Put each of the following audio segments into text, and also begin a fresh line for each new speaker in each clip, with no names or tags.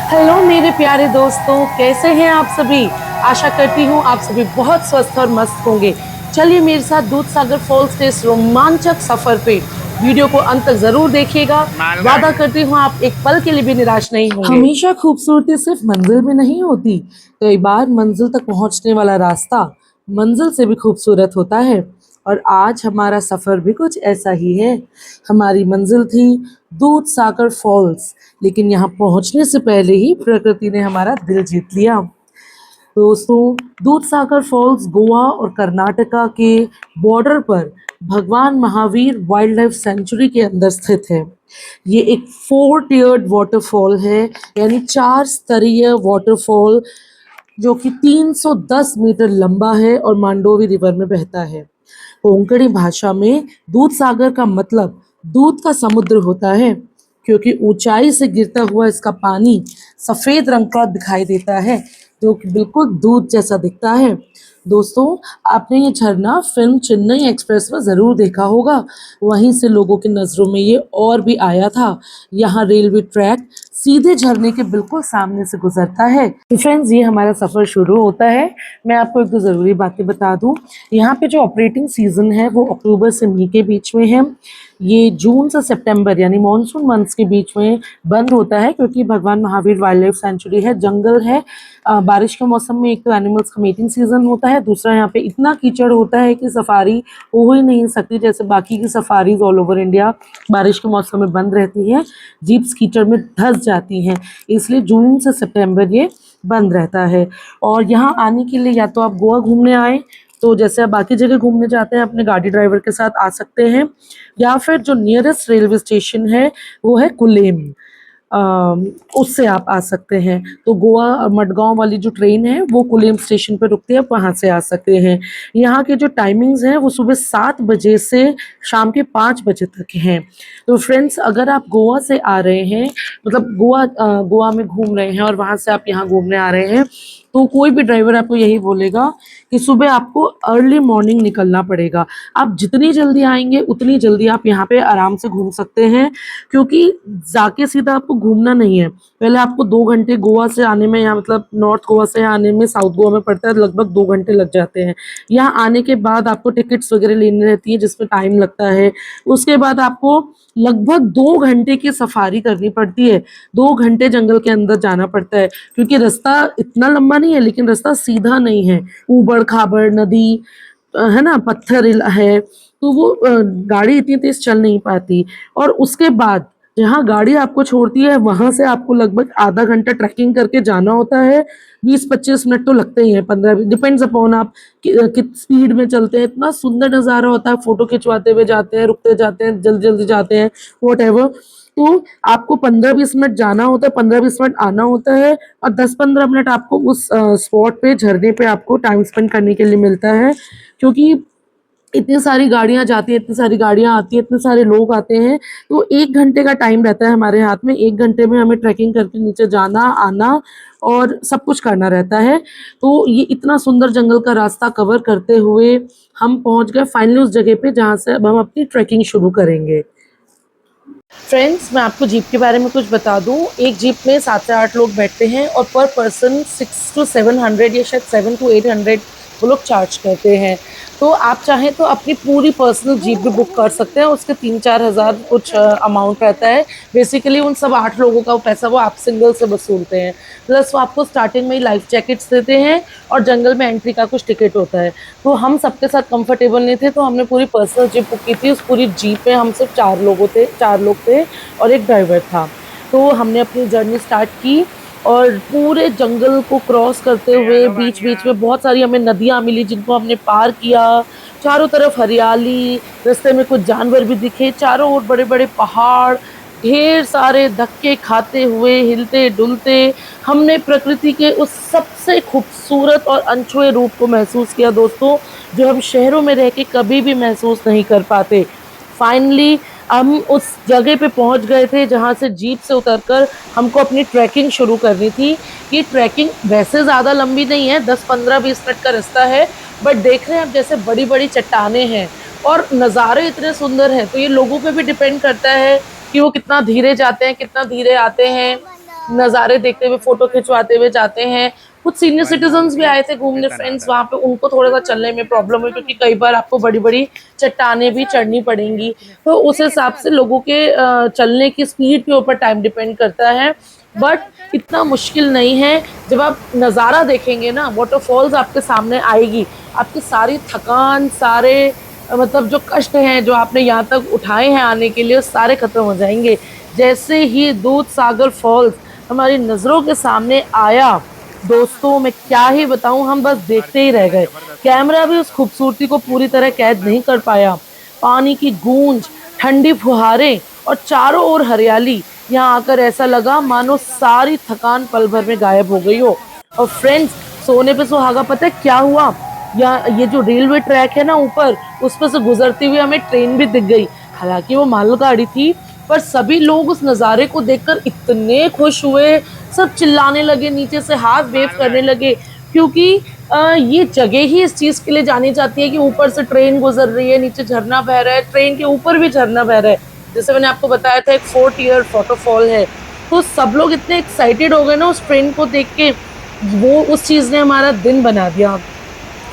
Hello मेरे प्यारे दोस्तों, कैसे हैं आप सभी। आशा करती हूँ आप सभी बहुत स्वस्थ और मस्त होंगे। चलिए मेरे साथ दूध सागर फॉल्स के इस रोमांचक सफर पे वीडियो को अंत तक जरूर देखिएगा। वादा करती हूँ आप एक पल के लिए भी निराश नहीं होंगे। हमेशा खूबसूरती सिर्फ मंजिल में नहीं होती, कई बार मंजिल तक पहुंचने वाला रास्ता मंजिल से भी खूबसूरत होता है। और आज हमारा सफर भी कुछ ऐसा ही है। हमारी मंजिल थी दूध सागर फॉल्स, लेकिन यहाँ पहुंचने से पहले ही प्रकृति ने हमारा दिल जीत लिया। दोस्तों, दूध सागर फॉल्स गोवा और कर्नाटका के बॉर्डर पर भगवान महावीर वाइल्ड लाइफ सेंचुरी के अंदर स्थित है। ये एक 4 टियर्ड वाटरफॉल है, यानी 4 स्तरीय वाटरफॉल, जो कि 310 मीटर लंबा है और मांडोवी रिवर में बहता है। कोंकणी भाषा में दूध सागर का मतलब दूध का समुद्र होता है, क्योंकि ऊंचाई से गिरता हुआ इसका पानी सफेद रंग का दिखाई देता है, जो कि बिल्कुल दूध जैसा दिखता है। दोस्तों, आपने ये झरना फिल्म चेन्नई एक्सप्रेस में ज़रूर देखा होगा। वहीं से लोगों की नज़रों में ये और भी आया था। यहाँ रेलवे ट्रैक सीधे झरने के बिल्कुल सामने से गुजरता है। तो फ्रेंड्स, ये हमारा सफ़र शुरू होता है। मैं आपको एक दो ज़रूरी बातें बता दूं। यहाँ पे जो ऑपरेटिंग सीज़न है वो अक्टूबर से मई के बीच में है। ये जून से सितंबर यानी मॉनसून मंथ्स के बीच में बंद होता है, क्योंकि भगवान महावीर वाइल्ड लाइफ सेंचुरी है, जंगल है। बारिश के मौसम में एक तो एनिमल्स का मीटिंग सीजन होता है, दूसरा यहाँ पे इतना कीचड़ होता है कि सफारी हो ही नहीं सकती। जैसे बाकी की सफारीज ऑल ओवर इंडिया बारिश के मौसम में बंद रहती है, जीप्स कीचड़ में धंस जाती हैं, इसलिए जून से सितंबर ये बंद रहता है। और यहाँ आने के लिए या तो आप गोवा घूमने आए, तो जैसे आप बाकी जगह घूमने जाते हैं अपने गाड़ी ड्राइवर के साथ आ सकते हैं, या फिर जो नियरेस्ट रेलवे स्टेशन है वो है कुलेम, उससे आप आ सकते हैं। तो गोवा मडगांव वाली जो ट्रेन है वो कुलेम स्टेशन पर रुकती है, आप वहाँ से आ सकते हैं। यहाँ के जो टाइमिंग्स हैं वो सुबह 7 बजे से शाम के 5 बजे तक हैं। तो फ्रेंड्स, अगर आप गोवा से आ रहे हैं, मतलब गोवा में घूम रहे हैं और वहाँ से आप यहाँ घूमने आ रहे हैं, तो कोई भी ड्राइवर आपको यही बोलेगा कि सुबह आपको अर्ली मॉर्निंग निकलना पड़ेगा। आप जितनी जल्दी आएंगे उतनी जल्दी आप यहाँ पे आराम से घूम सकते हैं, क्योंकि जाके सीधा आपको घूमना नहीं है। पहले आपको 2 घंटे गोवा से आने में, या मतलब नॉर्थ गोवा से आने में साउथ गोवा में पड़ता है, लगभग 2 घंटे लग जाते हैं। यहाँ आने के बाद आपको टिकट्स वगैरह लेनी रहती है, जिसमें टाइम लगता है। उसके बाद आपको लगभग 2 घंटे की सफारी करनी पड़ती है। 2 घंटे जंगल के अंदर जाना पड़ता है, क्योंकि रास्ता इतना लंबा नहीं है, लेकिन रास्ता सीधा नहीं है। ऊबड़ खाबड़ नदी है ना, पत्थर है, तो वो गाड़ी इतनी तेज चल नहीं पाती। और उसके बाद जहाँ गाड़ी आपको छोड़ती है वहां से आपको लगभग आधा घंटा ट्रैकिंग करके जाना होता है। 20-25 मिनट तो लगते ही हैं, 15 डिपेंड्स अपॉन आप कित स्पीड में चलते हैं। इतना सुंदर नज़ारा होता है, फोटो खिंचवाते हुए जाते हैं, रुकते जाते हैं, जल्दी जल्दी जाते हैं, वॉट एवर। तो आपको 15-20 मिनट जाना होता है, 15-20 मिनट आना होता है, और 10-15 मिनट आपको उस स्पॉट पे, झरने पे आपको टाइम स्पेंड करने के लिए मिलता है। क्योंकि इतनी सारी गाड़ियां जाती हैं, इतनी सारी गाड़ियां आती हैं, इतने सारे लोग आते हैं, तो 1 घंटे का टाइम रहता है हमारे हाथ में। 1 घंटे में हमें ट्रैकिंग करके नीचे जाना, आना और सब कुछ करना रहता है। तो ये इतना सुंदर जंगल का रास्ता कवर करते हुए हम पहुंच गए फाइनली उस जगह पे जहाँ से अब हम अपनी ट्रैकिंग शुरू करेंगे। फ्रेंड्स, मैं आपको जीप के बारे में कुछ बता दूं। एक जीप में 7 से 8 लोग बैठते हैं, और पर पर्सन 600 to 700 या शायद 700 to 800 वो लोग चार्ज करते हैं। तो आप चाहें तो अपनी पूरी पर्सनल जीप भी बुक कर सकते हैं, उसके 3-4 हज़ार कुछ अमाउंट रहता है। बेसिकली उन सब 8 लोगों का पैसा वो आप सिंगल से वसूलते हैं। प्लस वो आपको स्टार्टिंग में ही लाइफ जैकेट्स देते हैं, और जंगल में एंट्री का कुछ टिकट होता है। तो हम सबके साथ कंफर्टेबल नहीं थे, तो हमने पूरी पर्सनल जीप बुक की थी। उस पूरी जीप में हम सिर्फ 4 लोग थे और एक ड्राइवर था। तो हमने अपनी जर्नी स्टार्ट की, और पूरे जंगल को क्रॉस करते हुए बीच बीच में बहुत सारी हमें नदियाँ मिली, जिनको हमने पार किया। चारों तरफ हरियाली, रास्ते में कुछ जानवर भी दिखे, चारों ओर बड़े बड़े पहाड़, ढेर सारे धक्के खाते हुए हिलते डुलते हमने प्रकृति के उस सबसे खूबसूरत और अनछुए रूप को महसूस किया दोस्तों, जो हम शहरों में रह के कभी भी महसूस नहीं कर पाते। फाइनली हम उस जगह पे पहुंच गए थे जहां से जीप से उतरकर हमको अपनी ट्रैकिंग शुरू करनी थी। ये ट्रैकिंग वैसे ज़्यादा लंबी नहीं है, 10-15-20 मिनट का रास्ता है, बट देख रहे हैं आप जैसे बड़ी बड़ी चट्टानें हैं और नज़ारे इतने सुंदर हैं। तो ये लोगों पे भी डिपेंड करता है कि वो कितना धीरे जाते हैं, कितना धीरे आते हैं। नज़ारे देखते हुए, फोटो खिंचवाते हुए जाते हैं। कुछ सीनियर सिटीजन्स भी आए थे घूमने फ्रेंड्स वहाँ पे, उनको थोड़ा सा चलने में प्रॉब्लम हुई क्योंकि कई बार आपको बड़ी बड़ी चट्टानें भी चढ़नी पड़ेंगी, तो उस हिसाब से लोगों के चलने की स्पीड के ऊपर टाइम डिपेंड करता है। बट इतना मुश्किल नहीं है। जब आप नज़ारा देखेंगे ना, वाटरफॉल्स आपके सामने आएगी, आपकी सारी थकान, सारे मतलब जो कष्ट हैं जो आपने यहाँ तक उठाए हैं आने के लिए, सारे खत्म हो जाएंगे। जैसे ही दूध सागर फॉल्स हमारी नज़रों के सामने आया दोस्तों, मैं क्या ही बताऊं, हम बस देखते ही रह गए। कैमरा भी उस खूबसूरती को पूरी तरह कैद नहीं कर पाया। पानी की गूंज, ठंडी फुहारें और चारों ओर हरियाली, यहाँ आकर ऐसा लगा मानो सारी थकान पल भर में गायब हो गई हो। और फ्रेंड्स, सोने पे सुहागा, पता है क्या हुआ? या ये जो रेलवे ट्रैक है ना ऊपर, उस पर से गुजरती हुई हमें ट्रेन भी दिख गई। हालांकि वो मालगाड़ी थी, पर सभी लोग उस नज़ारे को देखकर इतने खुश हुए, सब चिल्लाने लगे, नीचे से हाथ वेव करने लगे, क्योंकि ये जगह ही इस चीज़ के लिए जानी जाती है कि ऊपर से ट्रेन गुजर रही है, नीचे झरना बह रहा है, ट्रेन के ऊपर भी झरना बह रहा है। जैसे मैंने आपको बताया था, एक 4 टियर वाटरफॉल है। तो सब लोग इतने एक्साइटेड हो गए ना उस ट्रेन को देख के, वो उस चीज़ ने हमारा दिन बना दिया।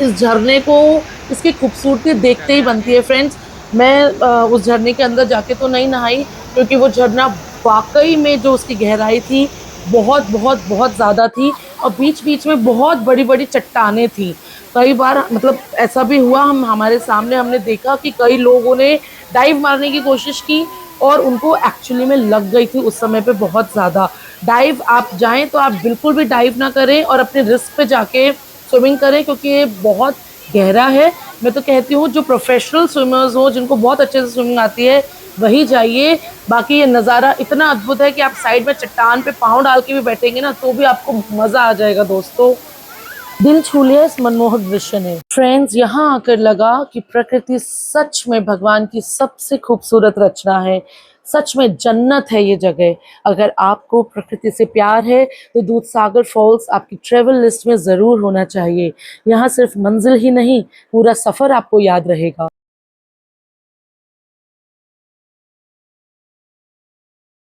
इस झरने को, इसकी खूबसूरती देखते ही बनती है फ्रेंड्स। मैं उस झरने के अंदर जाके तो नहीं नहाई, क्योंकि वो झरना वाकई में जो उसकी गहराई थी बहुत बहुत बहुत ज़्यादा थी, और बीच बीच में बहुत बड़ी बड़ी चट्टानें थी। कई बार मतलब ऐसा भी हुआ, हमारे सामने हमने देखा कि कई लोगों ने डाइव मारने की कोशिश की और उनको एक्चुअली में लग गई थी उस समय पे बहुत ज़्यादा। डाइव आप जाएं तो आप बिल्कुल भी डाइव ना करें और अपने रिस्क पे जाके स्विमिंग करें, क्योंकि ये बहुत गहरा है। मैं तो कहती हूँ जो प्रोफेशनल स्विमर्स हो, जिनको बहुत अच्छे से स्विमिंग आती है, वही जाइए। बाकी ये नज़ारा इतना अद्भुत है कि आप साइड में चट्टान पे पाँव डाल के भी बैठेंगे ना, तो भी आपको मज़ा आ जाएगा दोस्तों। दिल छू लिया इस मनमोहक दृश्य ने। फ्रेंड्स, यहाँ आकर लगा कि प्रकृति सच में भगवान की सबसे खूबसूरत रचना है। सच में जन्नत है ये जगह। अगर आपको प्रकृति से प्यार है तो दूधसागर फॉल्स आपकी ट्रेवल लिस्ट में ज़रूर होना चाहिए। यहाँ सिर्फ मंजिल ही नहीं, पूरा सफ़र आपको याद रहेगा।